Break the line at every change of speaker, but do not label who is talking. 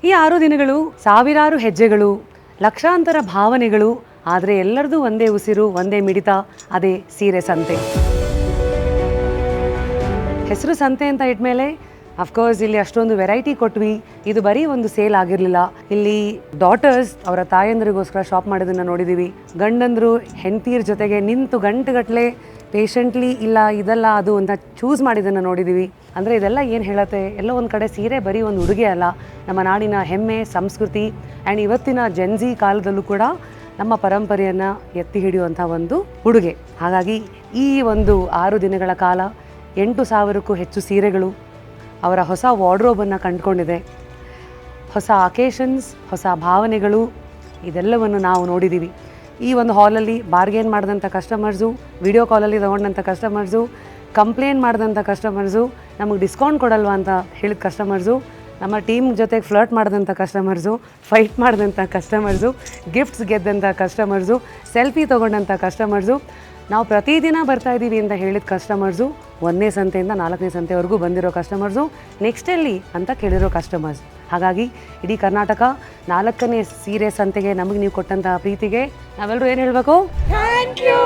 ಈ 6 ದಿನಗಳು ಸಾವಿರಾರು ಹೆಜ್ಜೆಗಳು, ಲಕ್ಷಾಂತರ ಭಾವನೆಗಳು, ಆದರೆ ಎಲ್ಲರದು ಒಂದೇ ಉಸಿರು, ಒಂದೇ ಮಿಡಿತ, ಅದೇ ಸೀರೆ ಸಂತೆ. ಹೆಸರು ಸಂತೆ ಅಂತ ಇಟ್ಮೇಲೆ ಅಫ್ಕೋರ್ಸ್ ಇಲ್ಲಿ ಅಷ್ಟೊಂದು ವೆರೈಟಿ ಕೊಟ್ವಿ. ಇದು ಬರೀ ಒಂದು ಸೇಲ್ ಆಗಿರಲಿಲ್ಲ. ಇಲ್ಲಿ ಡಾಟರ್ಸ್ ಅವರ ತಾಯಂದ್ರಿಗೋಸ್ಕರ ಶಾಪ್ ಮಾಡೋದನ್ನು ನೋಡಿದ್ದೀವಿ. ಗಂಡಂದರು ಹೆಂಡತಿಯರ ಜೊತೆಗೆ ನಿಂತು ಗಂಟೆಗಟ್ಟಲೆ ಪೇಷಂಟ್ಲಿ ಇಲ್ಲ ಇದಲ್ಲ ಅದು ಅಂತ ಚೂಸ್ ಮಾಡಿದ್ದನ್ನು ನೋಡಿದ್ದೀವಿ. ಅಂದರೆ ಇದೆಲ್ಲ ಏನು ಹೇಳುತ್ತೆ, ಎಲ್ಲೋ ಒಂದು ಕಡೆ ಸೀರೆ ಬರೀ ಒಂದು ಉಡುಗೆ ಅಲ್ಲ, ನಮ್ಮ ನಾಡಿನ ಹೆಮ್ಮೆ, ಸಂಸ್ಕೃತಿ ಆ್ಯಂಡ್ ಇವತ್ತಿನ ಜೆನ್ಜಿ ಕಾಲದಲ್ಲೂ ಕೂಡ ನಮ್ಮ ಪರಂಪರೆಯನ್ನು ಎತ್ತಿ ಹಿಡಿಯುವಂಥ ಒಂದು ಉಡುಗೆ. ಹಾಗಾಗಿ ಈ ಒಂದು 6 ದಿನಗಳ ಕಾಲ 8,000ಕ್ಕೂ ಹೆಚ್ಚು ಸೀರೆಗಳು ಅವರ ಹೊಸ ವಾರ್ಡ್ರೋಬನ್ನು ಕಂಡುಕೊಂಡಿದೆ. ಹೊಸ ಅಕೇಷನ್ಸ್, ಹೊಸ ಭಾವನೆಗಳು, ಇದೆಲ್ಲವನ್ನು ನಾವು ನೋಡಿದ್ದೀವಿ. ಈ ಒಂದು ಹಾಲಲ್ಲಿ ಬಾರ್ಗೇನ್ ಮಾಡಿದಂಥ ಕಸ್ಟಮರ್ಸು, ವಿಡಿಯೋ ಕಾಲಲ್ಲಿ ತೊಗೊಂಡಂಥ ಕಸ್ಟಮರ್ಸು, ಕಂಪ್ಲೇಂಟ್ ಮಾಡಿದಂಥ ಕಸ್ಟಮರ್ಸು, ನಮಗೆ ಡಿಸ್ಕೌಂಟ್ ಕೊಡಲ್ವಾ ಅಂತ ಹೇಳಿದ ಕಸ್ಟಮರ್ಸು, ನಮ್ಮ ಟೀಮ್ ಜೊತೆಗೆ ಫ್ಲರ್ಟ್ ಮಾಡಿದಂಥ ಕಸ್ಟಮರ್ಸು, ಫೈಟ್ ಮಾಡಿದಂಥ ಕಸ್ಟಮರ್ಸು, ಗಿಫ್ಟ್ಸ್ ಗೆದ್ದಂಥ ಕಸ್ಟಮರ್ಸು, ಸೆಲ್ಫಿ ತೊಗೊಂಡಂಥ ಕಸ್ಟಮರ್ಸು, ನಾವು ಪ್ರತಿದಿನ ಬರ್ತಾಯಿದ್ದೀವಿ ಅಂತ ಹೇಳಿದ ಕಸ್ಟಮರ್ಸು, 1ನೇ ಸಂತೆಯಿಂದ 4ನೇ ಸಂತೆವರೆಗೂ ಬಂದಿರೋ ಕಸ್ಟಮರ್ಸು, ನೆಕ್ಸ್ಟ್ ಎಲ್ಲಿ ಅಂತ ಕೇಳಿರೋ ಕಸ್ಟಮರ್ಸ್. ಹಾಗಾಗಿ ಇಡೀ ಕರ್ನಾಟಕ 4ನೇ ಸೀರೆ ಸಂತೆಗೆ ನಮಗೆ ನೀವು ಕೊಟ್ಟಂತಹ ಪ್ರೀತಿಗೆ ನಾವೆಲ್ಲರೂ ಏನು ಹೇಳಬೇಕು? Thank you.